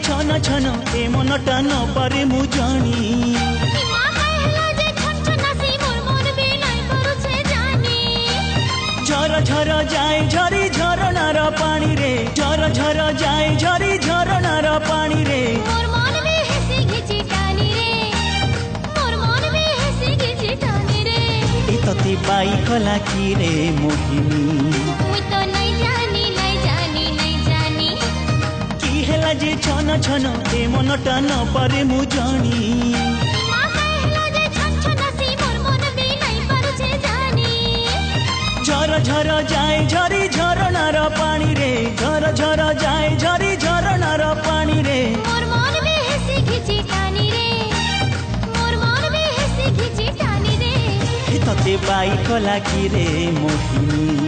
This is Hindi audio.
छन छन ए मनटा न पारे मु जानी झर झर जाए झरी झरनार पानी रे झर झर जाए झरी झरनार पानी रे तते बाई कला की रे मोहिनी की हेला जे छन छन ए मनटा न पारे मु जानी झर झर जाए झरी झरनार पानी रे झर झर जाए झरी झरनार पानी रे तते बाई कला की रे मोहिनी